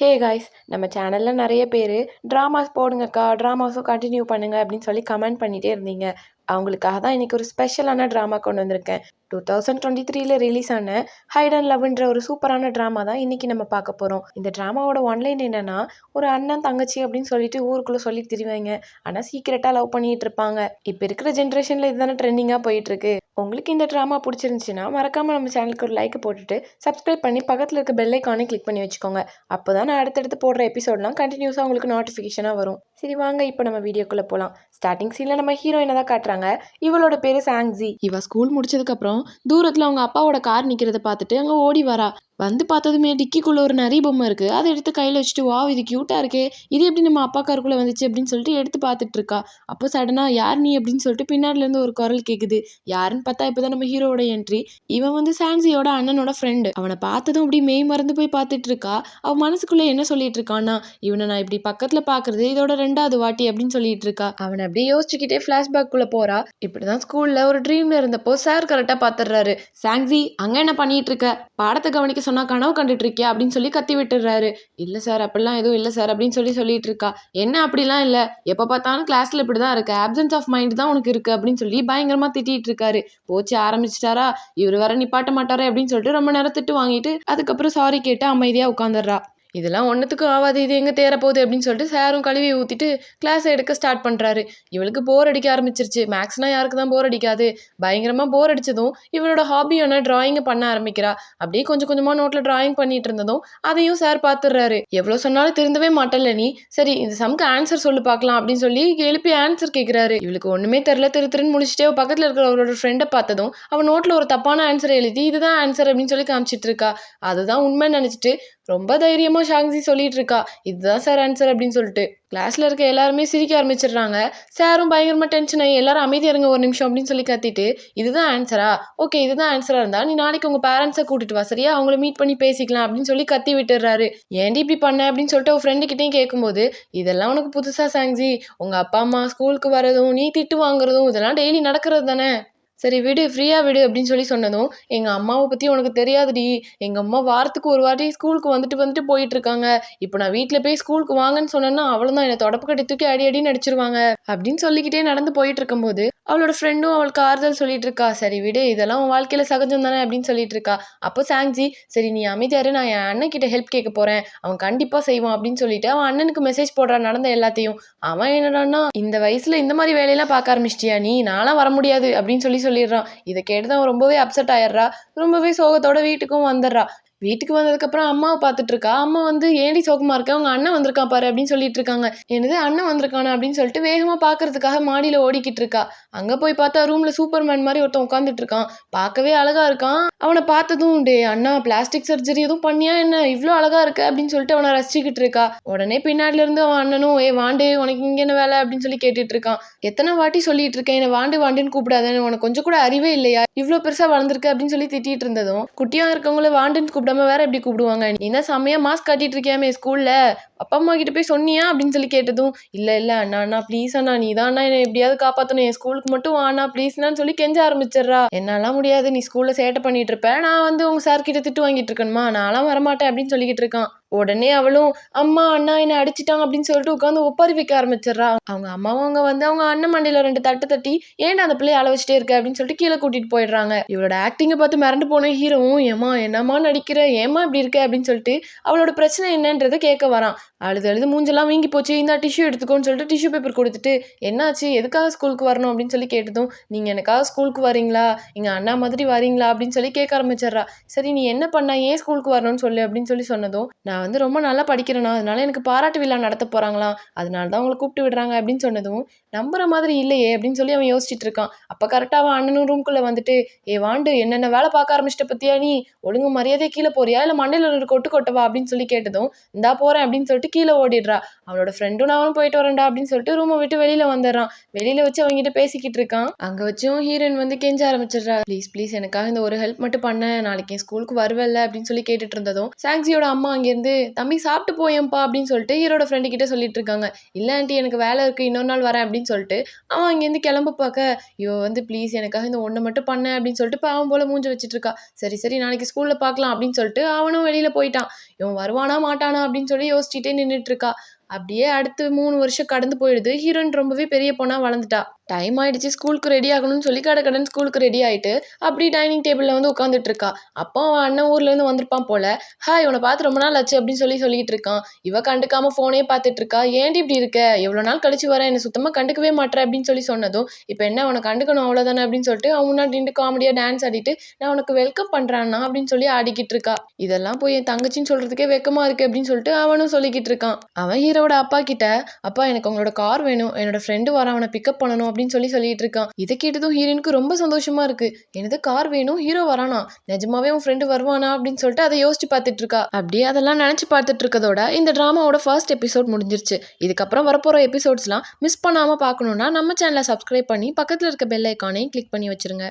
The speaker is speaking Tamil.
ஹே காய்ஸ், நம்ம சேனலில் நிறைய பேர் ட்ராமாஸ் போடுங்கக்கா, ட்ராமாஸும் கண்டினியூ பண்ணுங்க அப்படின்னு சொல்லி கமெண்ட் பண்ணிகிட்டே இருந்தீங்க. அவங்களுக்காக தான் இன்றைக்கி ஒரு ஸ்பெஷலான ட்ராமா கொண்டு வந்திருக்கேன். 2023 ரிலீஸ் ஆன ஹைட் அண்ட் லவ்ன்ற ஒரு சூப்பரான ட்ராமா தான் இன்றைக்கி நம்ம பார்க்க போகிறோம். இந்த ட்ராமாவோட ஒன்லைன் என்னென்னா, ஒரு அண்ணன் தங்கச்சி அப்படின்னு சொல்லிட்டு ஊருக்குள்ளே சொல்லி திரிவாங்க. ஆனால் சீக்கிரட்டாக லவ் பண்ணிகிட்டு இருப்பாங்க. இப்போ இருக்கிற ஜென்ரேஷனில் இதுதானே ட்ரெண்டிங்காக போயிட்டுருக்கு. உங்களுக்கு இந்த ட்ராமா பிடிச்சிருந்துச்சுன்னா மறக்காமல் நம்ம சேனலுக்கு ஒரு லைக் போட்டுட்டு சப்ஸ்கிரைப் பண்ணி பக்கத்தில் இருக்க பெல் ஐக்கானை கிளிக் பண்ணி வச்சுக்கோங்க. அப்போ தான் நான் அடுத்தடுத்து போடுற எபிசோட்லாம் கண்டினியூஸாக உங்களுக்கு நோட்டிஃபிகேஷனாக வரும். சரி வாங்க இப்போ நம்ம வீடியோக்குள்ளே போகலாம். ஸ்டார்டிங் சீனில் நம்ம ஹீரோயினை தான் காட்டுறாங்க. இவளோட பேர் சாங்ஸி. இவ ஸ்கூல் முடிச்சதுக்கப்புறம் தூரத்தில் அவங்க அப்பாவோட கார் நிற்கிறத பார்த்துட்டு அங்கே ஓடி வரா. வந்து பார்த்ததுமே டிக்கிக்குள்ளே ஒரு நரி பொம்மை இருக்குது. அதை எடுத்து கையில் வச்சுட்டு, வா இது க்யூட்டாக இருக்கே, இது எப்படி நம்ம அப்பா காருக்குள்ளே வந்துச்சு அப்படின்னு சொல்லிட்டு எடுத்து பார்த்துட்டு இருக்கா. அப்போ சடனாக யார் நீ அப்படின்னு சொல்லிட்டு பின்னாடிலேருந்து ஒரு குரல் கேட்குது. யாருன்னு பார்த்தா இப்போ தான் நம்ம ஹீரோட என்ட்ரி. இவன் வந்து சாங்ஸியோட அண்ணனோட ஃப்ரெண்டு. அவனை பார்த்ததும் அப்படி மெய் மறந்து போய் பார்த்துட்டு இருக்கா. அவன் மனசுக்குள்ளே என்ன சொல்லிட்டு இருக்கான்னா, இவனை நான் இப்படி பக்கத்தில் பார்க்குறது இதோட 2வது வாட்டி அப்படின்னு சொல்லிட்டு இருக்கா. அவனை அப்படியே யோசிச்சுக்கிட்டே ஃப்ளாஷ்பேக்குள்ளே போறா. இப்படிதான் ஸ்கூலில் ஒரு ட்ரீம்ல இருந்தப்போ சார் கரெக்டாக பார்த்துடுறாரு. சாங்ஸி அங்கே என்ன பண்ணிட்டு இருக்க, பாடத்தை கவனிக்க சொன்னா கனவு கண்டுட்டு இருக்கியா அப்படின்னு சொல்லி கத்தி விட்டுறாரு. இல்லை சார் அப்படிலாம் எதுவும் இல்லை சார் அப்படின்னு சொல்லிட்டு இருக்கா. என்ன அப்படிலாம் இல்லை, எப்போ பார்த்தாலும் கிளாஸ்ல இப்படிதான் இருக்கு, ஆப்சன்ஸ் ஆஃப் மைண்ட் தான் உனக்கு இருக்கு அப்படின்னு சொல்லி பயங்கரமா திட்டிட்டு இருக்காரு. போச்சு ஆரம்பிச்சிட்டாரா, இவர் வர நிப்பாட்ட மாட்டாரே அப்படின்னு சொல்லிட்டு ரொம்ப நேரம் திட்டு வாங்கிட்டு அதுக்கப்புறம் சாரி கேட்டு அமைதியா உட்காந்துடுறா. இதெல்லாம் ஒன்றுத்துக்கும் ஆகாது, இது எங்கே தேரப்போகுது அப்படின்னு சொல்லிட்டு சாரும் கழுவி ஊற்றிட்டு கிளாஸை எடுக்க ஸ்டார்ட் பண்ணுறாரு. இவளுக்கு போர் அடிக்க ஆரம்பிச்சிருச்சு. மேக்ஸ்னால் யாருக்கு தான் போர் அடிக்காது. பயங்கரமாக போர் அடித்ததும் இவளோட ஹாபியான டிராயிங்கை பண்ண ஆரம்பிக்கிறா. அப்படியே கொஞ்சம் கொஞ்சமாக நோட்டில் டிராயிங் பண்ணிட்டு இருந்ததும் அதையும் சார் பார்த்துடுறாரு. எவ்வளோ சொன்னாலும் திருந்தவே மாட்டல நீ, சரி இந்த சம்க்கு ஆன்சர் சொல்லி பார்க்கலாம் அப்படின்னு சொல்லி எழுப்பி ஆன்சர் கேட்குறாரு. இவளுக்கு ஒன்றுமே தெரில. திருன்னு முடிச்சுட்டே பக்கத்தில் இருக்கிற அவளோட ஃப்ரெண்டை பார்த்ததும் அவன் நோட்டில் ஒரு தப்பான ஆன்சரை எழுதி இதுதான் ஆன்சர் அப்படின்னு சொல்லி காமிச்சிட்டு இருக்கா. அதுதான் உண்மை நினச்சிட்டு ரொம்ப தைரியமாக சாங்ஸி சொல்லிட்டு இருக்கா, இதுதான் சார் ஆன்சர் அப்படின்னு சொல்லிட்டு. கிளாஸ்ல இருக்க எல்லாருமே சிரிக்க ஆரம்பிச்சிடுறாங்க. சாரும் பயங்கரமாக டென்ஷன் ஆகி எல்லாரும் அமைதியா இருங்க ஒரு நிமிஷம் அப்படின்னு சொல்லி கத்திட்டு, இதுதான் ஆன்சரா, ஓகே இதுதான் ஆன்சரா இருந்தா நீ நாளைக்கு உங்க பேரண்ட்ஸை கூட்டிட்டு வா சரியா, அவங்கள மீட் பண்ணி பேசிக்கலாம் அப்படின்னு சொல்லி கத்தி விட்டுறாரு. ஏன்டி இப்படி பண்ண அப்படின்னு சொல்லிட்டு ஒரு ஃப்ரெண்டு கிட்டையும் கேட்கும்போது, இதெல்லாம் உனக்கு புதுசா சாங்ஸி, உங்க அப்பா அம்மா ஸ்கூலுக்கு வரதும் நீ திட்டு வாங்குறதும் இதெல்லாம் டெய்லி நடக்கிறது தானே, சரி விடு ஃப்ரீயாக விடு அப்படின்னு சொல்லி சொன்னதும், எங்கள் அம்மாவை பற்றி உனக்கு தெரியாதுடி, எங்கள் அம்மா வாரத்துக்கு ஒரு வாட்டி ஸ்கூலுக்கு வந்துட்டு போயிட்டுருக்காங்க. இப்போ நான் வீட்டில் போய் ஸ்கூலுக்கு வாங்கன்னு சொன்னேன்னா அவ்வளோதான், என்னை தொடப்பு கட்டி தூக்கி அடின்னு அடிச்சிருவாங்க அப்படின்னு சொல்லிக்கிட்டே நடந்து போயிட்டு இருக்கும்போது அவளோட ஃப்ரெண்டும் அவளுக்கு ஆறுதல் சொல்லிட்டு இருக்கா. சரி விடு இதெல்லாம் உன் வாழ்க்கையில் சகஜம் தானே அப்படின்னு சொல்லிட்டு இருக்கா. அப்போ சாங்ஸி, சரி நீ அமைதியாரு, நான் என் அண்ணன் கிட்ட ஹெல்ப் கேட்க போகிறேன், அவன் கண்டிப்பாக செய்வான் அப்படின்னு சொல்லிட்டு அவன் அண்ணனுக்கு மெசேஜ் போடுறான் நடந்த எல்லாத்தையும். அவன் என்னடான்னா, இந்த வயசில் இந்த மாதிரி வேலையெல்லாம் பார்க்க ஆரம்பிச்சிட்டியா நீ, நான்லாம் வர முடியாது அப்படின்னு சொல்லிடுறான். இதை கேட்டுதான் அவன் ரொம்பவே அப்செட் ஆயிடுறா. ரொம்பவே சோகத்தோட வீட்டுக்கும் வந்துடுறா. வீட்டுக்கு வந்ததுக்கப்புறம் அம்மாவை பார்த்துட்டு இருக்கா. அம்மா வந்து ஏண்டி சோகமாக இருக்க, அவங்க அண்ணன் வந்திருக்கான் பாரு அப்படின்னு சொல்லிட்டு இருக்காங்க. என்னது அண்ணன் வந்திருக்கானா அப்படின்னு சொல்லிட்டு வேகமாக பார்க்கறதுக்காக மாடியில் ஓடிக்கிட்டு இருக்கா. அங்கே போய் பார்த்தா ரூமில் சூப்பர்மேன் மாதிரி ஒருத்தன் உட்காந்துட்டு இருக்கான். பார்க்கவே அழகா இருக்கான். அவனை பார்த்ததும், டே அண்ணா பிளாஸ்டிக் சர்ஜரி எதுவும் பண்ணியா என்ன, இவ்வளோ அழகா இருக்கு அப்படின்னு சொல்லிட்டு அவனை ரசிச்சுக்கிட்டு இருக்கா. உடனே பின்னாடில இருந்து அவன் அண்ணனும், வாண்டு உனக்கு இங்கே என்ன வேலை அப்படின்னு சொல்லி கேட்டுட்டு இருக்கான். எத்தனை வாட்டி சொல்லிட்டு இருக்கேன் என்னை வாண்டுன்னு கூப்பிடாதேன்னு, உனக்கு கொஞ்சம் கூட அறிவே இல்லையா, இவ்வளோ பெருசாக வளர்ந்துருக்கு அப்படின்னு சொல்லி திட்டிட்டு இருந்ததும், குட்டியாக இருக்கவங்கள வாண்டுன்னு கூப்பிடாம வேற எப்படி கூப்பிடுவாங்க, நீ தான் செம்மையா மாஸ்க் காட்டிட்டு இருக்கியாமே ஸ்கூல்ல, அப்பா அம்மா கிட்ட போய் சொன்னியா அப்படின்னு சொல்லி கேட்டதும், இல்லை அண்ணா ப்ளீஸ் அண்ணா, நீ தான் அண்ணா என்னை எப்படியாவது காப்பாற்றணும், என் ஸ்கூலுக்கு மட்டும் வாண்ணா ப்ளீஸ்னான்னு சொல்லி கெஞ்ச ஆரம்பிச்சிடுறா. என்னாலாம் முடியாது, நீ ஸ்கூலில் சேட்டை பண்ணிட்டு இருப்ப, நான் வந்து உங்க சார் கிட்ட திட்டு வாங்கிட்டு இருக்கணுமா, நான்லாம் வரமாட்டேன் அப்படின்னு சொல்லிக்கிட்டு இருக்கான். உடனே அவளும், அம்மா அண்ணா என்னை அடிச்சிட்டாங்க அப்படின்னு சொல்லிட்டு உட்காந்து ஒப்பாரி வைக்க ஆரம்பிச்சிடுறா. அவங்க அம்மாவும் அவங்க வந்து அவங்க அண்ணன் மண்டையில 2 தட்டு தட்டி, ஏன்டா அந்த பிள்ளைய அள வச்சுட்டே இருக்க அப்படின்னு சொல்லிட்டு கீழே கூட்டிட்டு போயிடுறாங்க. இவளோட ஆக்டிங்கை பார்த்து மிரண்டு போன ஹீரோவும், ஏமா என்னம்மா நடிக்கிற, ஏமா இப்படி இருக்க அப்படின்னு சொல்லிட்டு அவளோட பிரச்சனை என்னன்றதை கேட்க வரான். அழுது மூஞ்செல்லாம் வீங்கி போச்சு, இந்த டிஷ்யூ எடுத்துக்கோன்னு சொல்லிட்டு டிஷ்யூ பேப்பர் கொடுத்துட்டு, என்னாச்சு எதுக்காக ஸ்கூலுக்கு வரணும் அப்படின்னு சொல்லி கேட்டதும், நீங்கள் எனக்காக ஸ்கூலுக்கு வரீங்களா, எங்கள் அண்ணா மாதிரி வரீங்களா அப்படின்னு சொல்லி கேட்க ஆரம்பிச்சிடுறா. சரி நீ என்ன பண்ண, ஏன் ஸ்கூலுக்கு வரணும்னு சொல்லு அப்படின்னு சொல்லி சொன்னதும், நான் வந்து ரொம்ப நல்லா படிக்கிறேனா, அதனால எனக்கு பாராட்டு விழா நடத்த போகிறாங்களாம், அதனால தான் உங்களை கூப்பிட்டு விடுறாங்க அப்படின்னு சொன்னதும், நம்புற மாதிரி இல்லையே அப்படின்னு சொல்லி அவன் யோசிச்சுட்டு இருக்கான். அப்போ கரெக்டாக அவன் அண்ணனும் ரூம்குள்ளே வந்துட்டு, வாண்டு என்னென்ன வேலை பார்க்க ஆரம்பிச்சிட்ட பற்றியா நீ, ஒழுங்கு மரியாதை கீழே போறியா இல்லை மண்டையில் ஒரு கொட்டவா அப்படின்னு சொல்லி கேட்டதும், இந்தா போகிறேன் அப்படின்னு சொல்லிட்டு கீழே ஓடிடுறா. அவனோட ஃப்ரெண்டும் நானும் போயிட்டு வரேன்டா அப்படின்னு சொல்லிட்டு ரூமை விட்டு வெளியில் வந்துடுறான். வெளியில் வச்சு அவங்ககிட்ட பேசிக்கிட்டு இருக்கான். அங்கே வச்சும் ஹீரோயின் வந்து கெஞ்ச ஆரம்பிச்சிடுறா. ப்ளீஸ் எனக்காக இந்த ஒரு ஹெல்ப் மட்டும் பண்ண, நாளைக்கு என் ஸ்கூலுக்கு வருவல்ல அப்படின்னு சொல்லி கேட்டுட்டு இருந்ததும், சாங்ஸியோட அம்மா அங்கேருந்து வந்து தம்பி சாப்பிட்டு போயேன்ப்பா அப்படின்னு சொல்லிட்டு ஹீரோட ஃப்ரெண்டு கிட்ட சொல்லிட்டு இருக்காங்க. இல்லை ஆண்டி எனக்கு வேலை இருக்குது, இன்னொரு நாள் வரேன் அப்படின்னு சொல்லிட்டு அவன் அங்கேருந்து கிளம்ப பார்க்க, இவ வந்து ப்ளீஸ் எனக்காக இந்த ஒன்று மட்டும் பண்ண அப்படின்னு சொல்லிட்டு பாவம் போல் மூஞ்சி வச்சுட்டு இருக்கா. சரி சரி நாளைக்கு ஸ்கூலில் பார்க்கலாம் அப்படின்னு சொல்லிட்டு அவனும் வெளியில் போயிட்டான். இவன் வருவானா மாட்டானா அப்படின்னு சொல்லி யோசிச்சுட்டே நின்றுட்டு இருக்கா. அப்படியே அடுத்து 3 வருஷம் கடந்து போயிடுது. ஹீரோயின் ரொம்பவே பெரிய பொண்ணா வளர்ந்துட்டா. டைம் ஆயிடுச்சு, ஸ்கூலுக்கு ரெடி ஆகணும்னு சொல்லி கடகடன்னு ஸ்கூலுக்கு ரெடி ஆயிட்டு அப்படி டைனிங் டேபிளில் வந்து உட்காந்துட்டு இருக்கா. அப்போ அவன் அண்ணன் ஊர்லேருந்து வந்திருப்பான் போல. ஹாய் உன்னை பார்த்து ரொம்ப நாள் ஆச்சு அப்படின்னு சொல்லிட்டு இருக்கான். இவ கண்டுக்காம ஃபோனே பார்த்துட்டு இருக்கா. ஏன்டி இப்படி இருக்க, எவ்வளோ நாள் கழிச்சு வரேன், என்னை சுத்தமாக கண்டுக்கவே மாட்டேன் அப்படின்னு சொன்னதும், இப்போ என்ன உனக்கு கண்டுக்கணும் அவ்வளோதானே அப்படின்னு சொல்லிட்டு அவன் முன்னாடி நின்று காமெடியாக டான்ஸ் ஆடிட்டு நான் உனக்கு வெல்கம் பண்ணுறான்னா அப்படின்னு சொல்லி ஆடிக்கிட்டு இருக்கா. இதெல்லாம் போய் என் தங்கச்சின்னு சொல்றதுக்கே வெக்கமா இருக்கு அப்படின்னு சொல்லிட்டு அவனும் சொல்லிக்கிட்டு இருக்கான். அவன் ஹீரோட அப்பா கிட்ட, அப்பா எனக்கு உங்களோட கார் வேணும், என்னோட ஃப்ரெண்டு வர அவனை பிக்கப் பண்ணணும் அப்படின்னு சொல்லிட்டு இருக்கான். இதை கேட்டதும் ஹீரோனுக்கு ரொம்ப சந்தோஷமா இருக்கு. எனது கார் வேணும், ஹீரோ வரானா, நிஜமாவே உன் ஃப்ரெண்டு வருவானா அப்படின்னு சொல்லிட்டு அதை யோசிச்சு பார்த்துட்டு இருக்கா. அப்படியே அதெல்லாம் நினைச்சு பார்த்துட்டு இருக்கதோட இந்த டிராமாவோட ஃபர்ஸ்ட் எபிசோட் முடிஞ்சிருச்சு. இதுக்கப்புறம் வரப்போற எபிசோட்ஸ்லாம் மிஸ் பண்ணாம பார்க்கணும்னா நம்ம சேனலை சப்ஸ்கிரைப் பண்ணி பக்கத்தில் இருக்க பெல் ஐக்கானையும் கிளிக் பண்ணி வச்சிருங்க.